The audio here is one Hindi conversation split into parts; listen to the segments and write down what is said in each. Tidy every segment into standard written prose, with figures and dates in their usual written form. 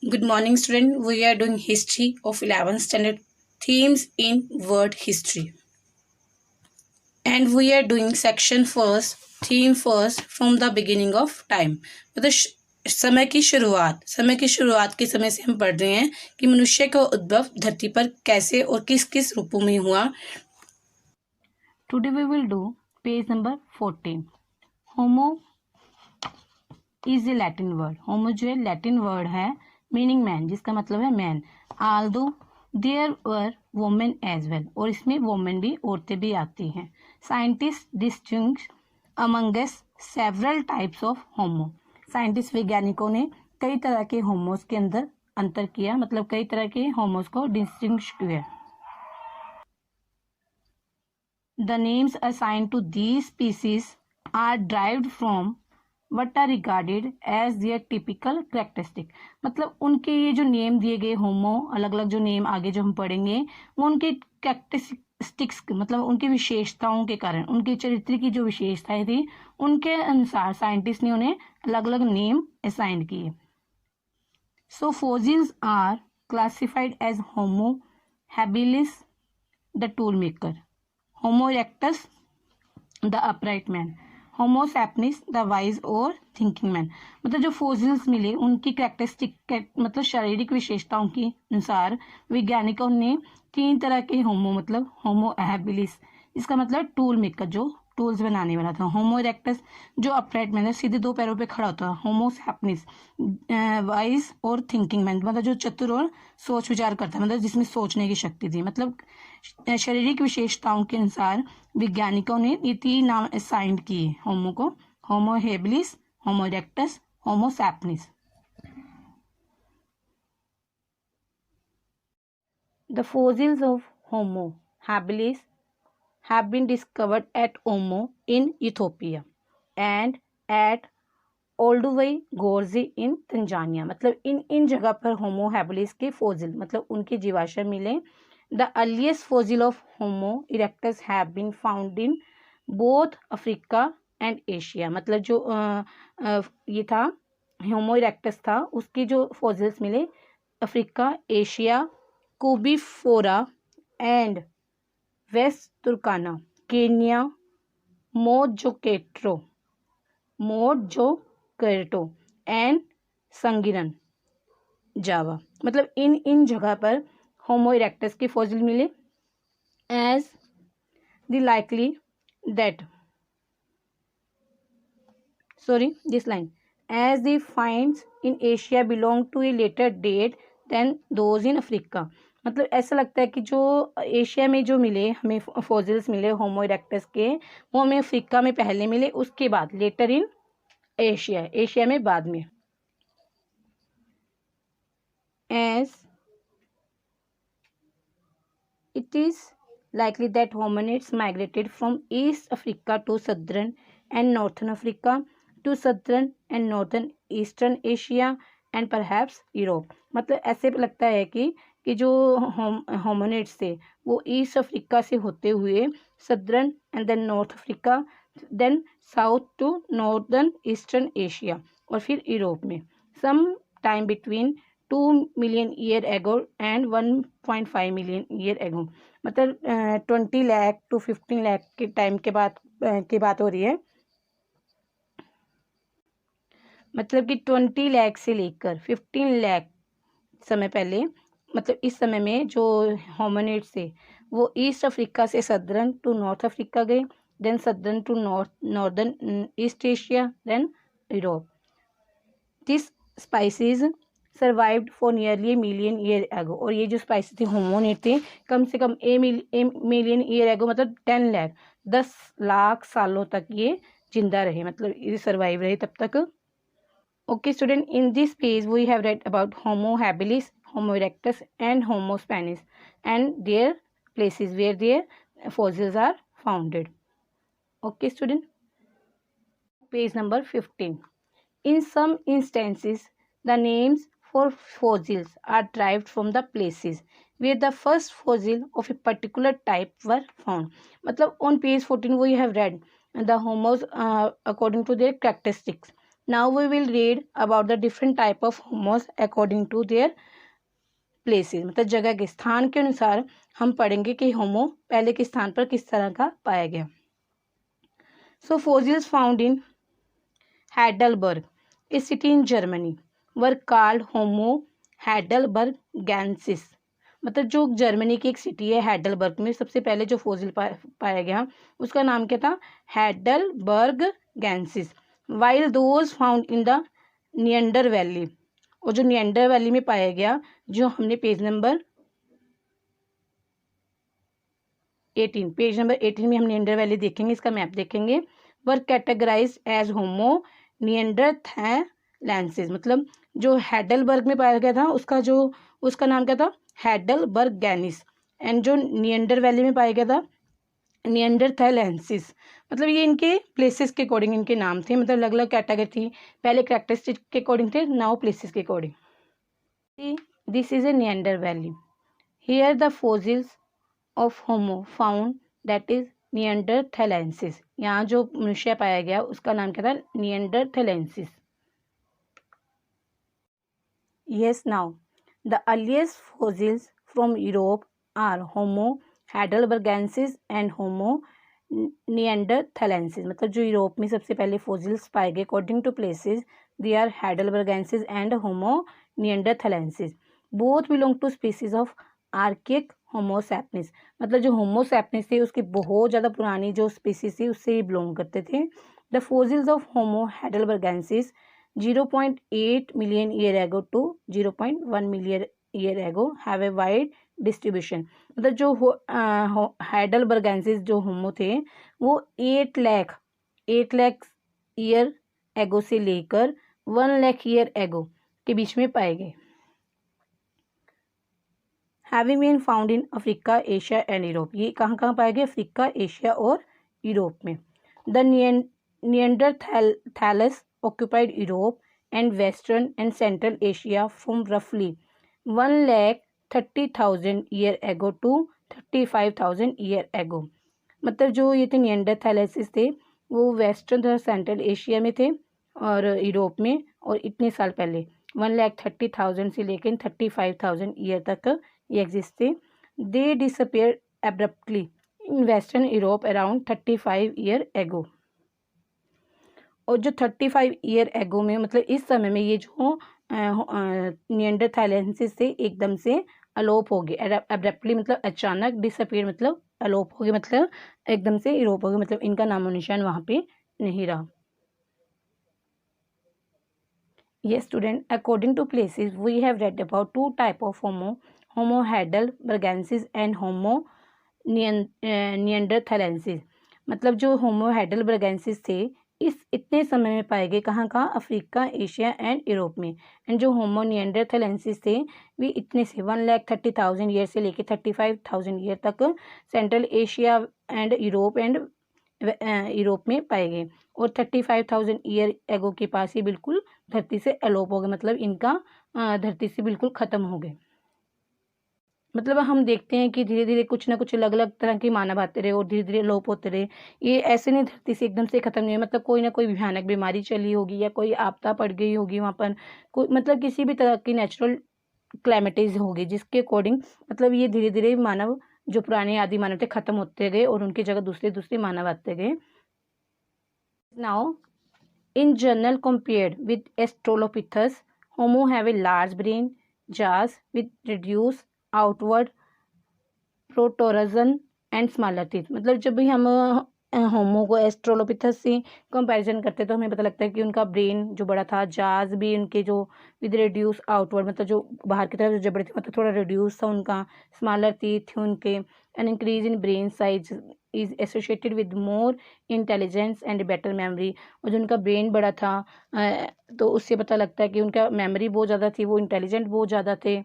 Good morning, student. We are doing history of 11th standard themes in world history. And we are doing section first, theme first from the beginning of time. मतलब समय की शुरुआत के समय से हम पढ़ रहे हैं कि मनुष्य का उद्भव धरती पर कैसे और किस किस रूपों में हुआ. Today we will do page number 14. Homo is a Latin word. Homo जो है Latin word है मीनिंग मैन, जिसका मतलब है man. Although there were women as well, और इसमें वोमेन भी, औरतें भी आती हैं. Scientist distinguish amongst several types of Homo. Scientist वैज्ञानिकों ने कई तरह के होमोस के अंदर अंतर किया, मतलब कई तरह के होमोस को डिस्टिंग्विश किया. The names assigned to these species are derived from what are regarded as their typical characteristic. मतलब उनके ये जो नेम दिए गए होमो, अलग अलग जो नेम आगे जो हम पढ़ेंगे, वो उनके करेक्टरिस्टिक्स मतलब उनकी विशेषताओं के कारण, उनके चरित्र की जो विशेषताएं थी उनके अनुसार साइंटिस्ट ने उन्हें अलग अलग नेम असाइन किए. So fossils are classified as homo habilis the tool maker, homo erectus the upright man, homo sapiens the wise और थिंकिंग मैन. मतलब जो फोसिल्स मिले उनकी करेक्टरिस्टिक मतलब शारीरिक विशेषताओं के अनुसार वैज्ञानिकों ने 3 तरह के होमो, मतलब होमो हैबिलिस, इसका मतलब टूल मेकर, जो टूल्स बनाने वाला था. होमो इरेक्टस जो अपराइट मैन, सीधे 2 पैरों पे खड़ा होता है. होमो सैपियंस वाइज और थिंकिंग मैन, मतलब जो चतुर और सोच विचार करता है, मतलब जिसमें सोचने की शक्ति थी. मतलब शारीरिक विशेषताओं के अनुसार वैज्ञानिकों ने ये 3 नाम असाइन किए होमो को: होमो habilis, homo erectus, Homo sapiens. The fossils of Homo habilis have been discovered at Omo in Ethiopia and at Olduvai gorge in Tanzania. मतलब इन जगह पर होमो हैबिलिस के फोसिल, मतलब उनके जीवाश्म मिले. The earliest fossil of Homo erectus have been found in both Africa and Asia. मतलब जो ये था होमो इरेक्टस था, उसके जो फोसिल्स मिले Africa, Asia, Koobi Fora and west Turkana, Kenya, Mojokerto and Sangiran, Java. मतलब इन जगह पर होमो इरेक्टस के फॉसिल मिले. As the likely that this line as the finds in Asia belong to a later date than those in Africa. मतलब ऐसा लगता है कि जो एशिया में जो मिले हमें फॉसिल्स मिले होमो इरेक्टस के, वो हमें अफ्रीका में पहले मिले, उसके बाद लेटर इन एशिया में बाद में. As it is likely that hominids migrated from East Africa to Southern and Northern Africa to Southern and Northern Eastern Asia and perhaps Europe. मतलब ऐसे लगता है कि जो होमिनिड्स थे वो ईस्ट अफ्रीका से होते हुए southern and then north Africa, then south to northern eastern Asia और फिर यूरोप में. Some time between 2 million year ago and 1.5 million year ago. मतलब 20 लाख टू 15 लाख के टाइम के बात हो रही है. मतलब कि 20 लाख से लेकर 15 लाख समय पहले, मतलब इस समय में जो होमिनिड्स थे वो ईस्ट अफ्रीका से सदर्न टू नॉर्थ अफ्रीका गए, then southern to northern east Asia, then Europe. This species survived for nearly million year ago. और ये जो स्पाइसी थे होमोनिड थे कम से कम मिलियन ईयर एगो, मतलब 10 लाख सालों तक ये जिंदा रहे, मतलब ये सर्वाइव रहे तब तक. Okay student, in this page we have read about Homo habilis, Homo erectus and Homo spanish and their places where their fossils are founded. Okay student, page number 15. In some instances the names for fossils are derived from the places where the first fossil of a particular type were found. मतलब on page 14 we have read the homos according to their characteristics. Now we will read about the different type of Homos according to their places, मतलब जगह के स्थान के अनुसार हम पढ़ेंगे कि होमो पहले के स्थान पर किस तरह का पाया गया। So fossils found in Heidelberg, a city in Germany, were called homo heidelbergensis. मतलब जो जर्मनी की एक सिटी है हैडलबर्ग में, सबसे पहले जो फोसिल पाया गया उसका नाम क्या था, heidelbergensis. While those found in the Neander valley, और जो नियंडर वैली में पाया गया, जो हमने पेज नंबर 18 में हम नियंडर वैली देखेंगे, इसका मैप देखेंगे। वर कैटेगराइज एज होमो नियंडरथैलेंसिस, मतलब जो हैडलबर्ग में पाया गया था उसका नाम क्या था, हैडलबर्गेनिस। एंड जो नियंडर वैली में पाया गया था नियंडरथैलेंसिस। मतलब ये इनके प्लेसेस के अकॉर्डिंग इनके नाम थे, मतलब अलग अलग कैटेगरी थी, पहले कैरेक्टरिस्टिक के अकॉर्डिंग थे, नाउ प्लेसेस के according. This is a Neander valley, here the fossils of homo found that is neanderthalensis. यहाँ जो मनुष्य पाया गया उसका नाम क्या था, नियंडरथैलेंसिस। Yes, now the earliest fossils from Europe are Homo heidelbergensis and Homo neanderthalensis। मतलब जो यूरोप में सबसे पहले फोसिल्स पाए गए according to places, they are heidelbergensis and Homo neanderthalensis। Both belong to species of archaic Homo sapiens. मतलब जो होमो सैपियंस थे उसकी बहुत ज़्यादा पुरानी जो स्पीसीज थी उससे ही बिलोंग करते थे। The fossils of homo heidelbergensis 0.8 million year ago to 0.1 million year ago have a wide distribution। मतलब जो हाइडलबर्गेंसिस जो होमो थे वो 8 लाख ईयर एगो से लेकर 1 लाख ईयर एगो के बीच में पाए गए। Having been found in Africa, Asia and Europe. ये कहाँ पाए गए, अफ्रीका, एशिया और यूरोप में। The Neanderthals occupied Europe and Western and Central Asia from roughly 1,30,000 year ago to 35,000 year ago। मतलब जो ये थे नियंडरथैलेसिस थे वो वेस्टर्न तथा सेंट्रल एशिया में थे और यूरोप में, और इतने साल पहले 1,30,000 से लेकर 35,000 ईयर तक ये एग्जिस्ट थे। दे disappear abruptly in western Europe around 35 year ago. और जो 35 ईयर एगो में, मतलब इस समय में ये जो नियंडरथैलेंसिस थे एकदम से अलोप हो गए। एब्रप्टली मतलब अचानक, डिसअपियर मतलब अलोप हो गए, मतलब एकदम से यूरोप हो गए, मतलब इनका नामो निशान वहाँ पे नहीं रहा। Yes student, according to places we have read about two type of Homo heidelbergensis and Homo neanderthalensis। मतलब जो Homo heidelbergensis थे इस इतने समय में पाए गए कहाँ, अफ्रीका, एशिया एंड यूरोप में। एंड जो Homo neanderthalensis थे वे इतने से 1,30,000 ईयर से लेके 35,000 ईयर तक सेंट्रल एशिया एंड यूरोप में पाए गए, और 35,000 ईयर एगो के पास ही बिल्कुल धरती से अलोप हो गए, मतलब इनका धरती से बिल्कुल ख़त्म हो गए। मतलब हम देखते हैं कि धीरे धीरे कुछ ना कुछ अलग अलग तरह के मानव आते रहे और धीरे धीरे लोप होते रहे। ये ऐसे नहीं धरती से एकदम से ख़त्म नहीं हुए, मतलब कोई ना कोई भयानक बीमारी चली होगी या कोई आपदा पड़ गई होगी वहाँ पर, कोई मतलब किसी भी तरह की नेचुरल क्लैमिटीज होगी जिसके अकॉर्डिंग मतलब ये धीरे धीरे मानव जो पुराने आदि मानव थे ख़त्म होते गए और उनकी जगह दूसरे मानव आते गए। Now in general compared with Australopithecus, Homo have a large brain, jaws with reduced outward protrusion and smaller teeth। मतलब जब भी हम होमो को एस्ट्रोलोपिथस से कंपैरिजन करते तो हमें पता लगता है कि उनका ब्रेन जो बड़ा था, जाज भी उनके जो विद रिड्यूस आउटवर्ड मतलब जो बाहर की तरफ जो जबड़े थे मतलब थोड़ा रिड्यूस था उनका, स्मॉलर टीथ थे उनके, an increase in brain size is associated with more intelligence and better memory. और जो उनका ब्रेन बड़ा था तो उससे पता लगता है कि उनका मेमोरी बहुत ज़्यादा थी, वो इंटेलिजेंट बहुत ज़्यादा थे।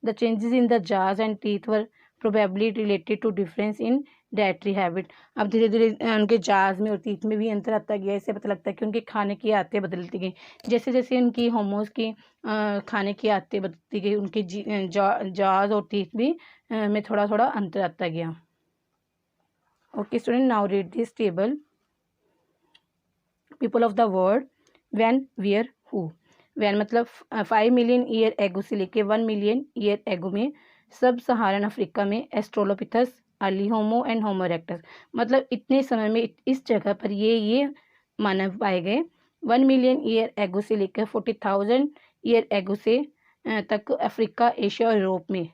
The changes in the jaws and teeth were probably related to difference in dietary habit. अब धीरे धीरे उनके जाज में और टीथ में भी अंतर आता गया, इससे पता लगता है कि उनके खाने की आदतें बदलती गई। जैसे जैसे उनकी होमोस की खाने की आदतें बदलती गई उनके जाज और टीथ भी में थोड़ा थोड़ा अंतर आता गया। Okay student, now read this table. People of the world, when, where, who. When मतलब 5 मिलियन ईयर एगो से लेके 1 मिलियन ईयर एगो में सब सहारन अफ्रीका में Australopithecus, early homo and homo erectus, मतलब इतने समय में इस जगह पर ये मानव पाए गए। 1 मिलियन ईयर एगो से लेकर 40,000 ईयर एगो से तक अफ्रीका, एशिया और यूरोप में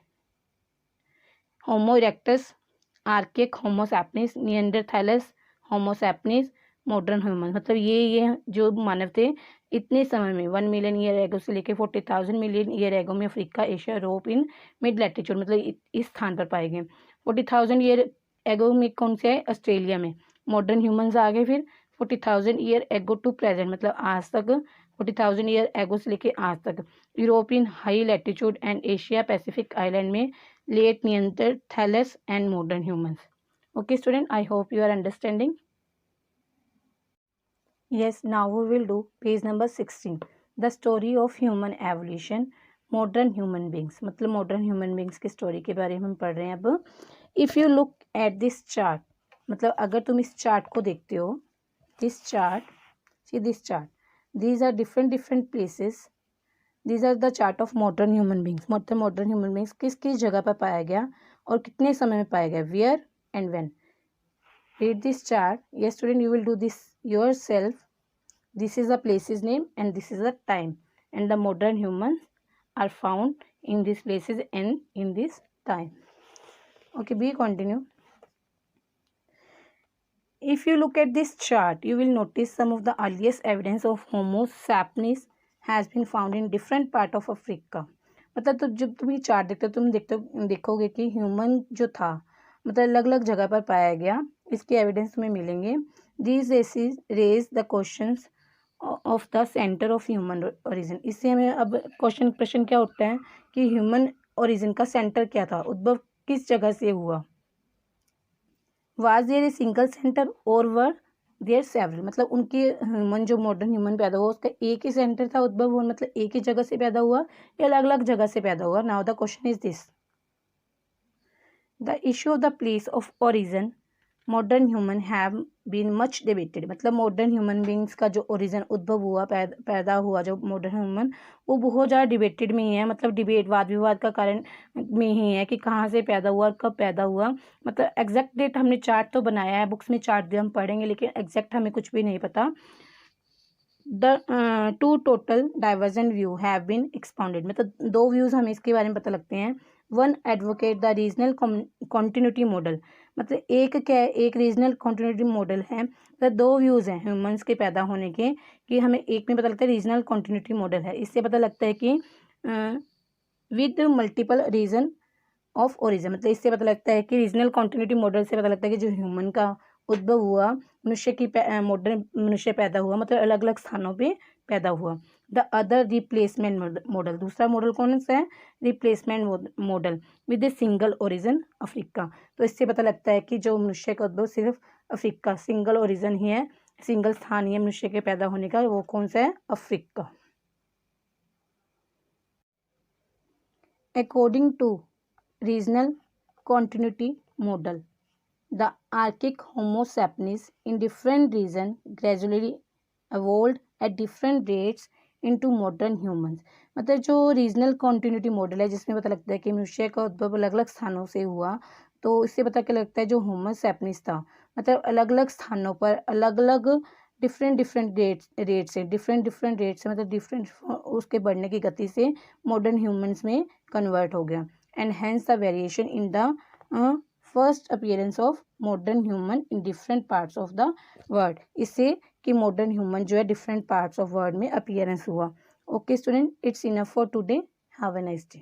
होमो erectus, archaic, Homo sapiens, निएंडरथैलस, Homo sapiens, modern human, मतलब ये जो मानव थे इतने समय में 1 मिलियन ईयर एगो से लेकर 40,000 मिलियन ईयर एगो में Africa, Asia, Europe in mid latitude, मतलब इस स्थान पर पाए गए। 40,000 ईयर एगो में कौन से है? ऑस्ट्रेलिया में मॉडर्न ह्यूमंस आ गए। फिर 40,000 ईयर एगो टू प्रेजेंट, मतलब आज तक 40,000 ईयर एगो से लेके आज तक European high latitude and Asia Pacific island में late Neanderthals and modern humans. Okay student, I hope you are understanding. Yes, now we will do page number 16, the story of human evolution, modern human beings, मतलब modern human beings की story के बारे में हम पढ़ रहे हैं अब। If you look at this chart, मतलब अगर तुम इस चार्ट को देखते हो, this chart, see this chart, these are different places, these are the chart of modern human beings, मतलब modern human beings किस किस जगह पर पाया गया और कितने समय में पाया गया, where and when. Read this chart. Yes student, you will do this yourself. This is the place's name and this is the time, and the modern humans are found in these places and in this time. Okay, we continue. If you look at this chart, you will notice some of the earliest evidence of Homo sapiens has been found in different part of Africa. मतलब तो जब तुम ये चार्ट देखते हो तुम देखोगे कि ह्यूमन जो था मतलब अलग अलग जगह पर पाया गया, इसके एविडेंस में मिलेंगे। These races raise the questions of the centre of human origin. इससे हमें अब प्रश्न क्या उठता है कि ह्यूमन ओरिजिन का सेंटर क्या था, उद्भव किस जगह से हुआ। Was there a single centre और वर देयर सेवरल, मतलब उनके ह्यूमन जो मॉडर्न ह्यूमन पैदा हुआ उसका एक ही सेंटर था उद्भव हुआ, मतलब एक ही जगह से पैदा हुआ या अलग अलग जगह से पैदा हुआ। Now the question is this, the issue of the place of origin modern human have been much debated, मतलब मॉडर्न ह्यूमन बींग्स का जो ओरिजिन उद्भव हुआ पैदा हुआ जो मॉडर्न ह्यूमन, वो बहुत ज़्यादा डिबेटेड में ही है, मतलब डिबेट वाद विवाद का कारण में ही है कि कहाँ से पैदा हुआ और कब पैदा हुआ। मतलब एग्जैक्ट डेट हमने चार्ट तो बनाया है, बुक्स में चार्ट दिया हम पढ़ेंगे, लेकिन एग्जैक्ट हमें कुछ भी नहीं पता। The two total divergent view have been expounded, मतलब दो व्यूज़ हमें इसके बारे में पता लगते हैं। One advocate the regional continuity model, मतलब एक क्या है, एक रीजनल कॉन्टिन्यूटी मॉडल है, मतलब दो व्यूज़ हैं ह्यूमंस के पैदा होने के, कि हमें एक में पता लगता है रीजनल कॉन्टिन्यूटी मॉडल है, इससे पता लगता है कि with multiple region of origin, मतलब इससे पता लगता है कि रीजनल कॉन्टिन्यूटी मॉडल से पता लगता है कि जो ह्यूमन का उद्भव हुआ, मनुष्य की मॉडर्न मनुष्य पैदा हुआ, मतलब अलग अलग स्थानों पे पैदा हुआ। द अदर रिप्लेसमेंट मॉडल, दूसरा मॉडल कौन सा है, replacement model with a single origin Africa, तो इससे पता लगता है कि जो मनुष्य का उद्भव सिर्फ अफ्रीका, सिंगल ओरिजिन ही है, सिंगल स्थान ही है मनुष्य के पैदा होने का, वो कौन सा है, Africa. According to regional continuity model, the archaic Homo sapiens in different regions gradually evolved at different rates into modern humans, मतलब जो रीजनल कॉन्टिन्यूटी मॉडल है जिसमें पता लगता है कि मनुष्य का उद्भव अलग अलग स्थानों से हुआ, तो इससे पता क्या लगता है जो होमो सैपियंस था मतलब अलग अलग स्थानों पर अलग अलग डिफरेंट रेट से मतलब डिफरेंट उसके बढ़ने की गति से मॉडर्न ह्यूमंस में कन्वर्ट हो गया, and hence the variation in the first appearance of modern human in different parts of the world, इससे कि मॉडर्न ह्यूमन जो है डिफरेंट पार्ट्स ऑफ वर्ल्ड में अपीयरेंस हुआ। Okay student, it's enough for today, have a nice day.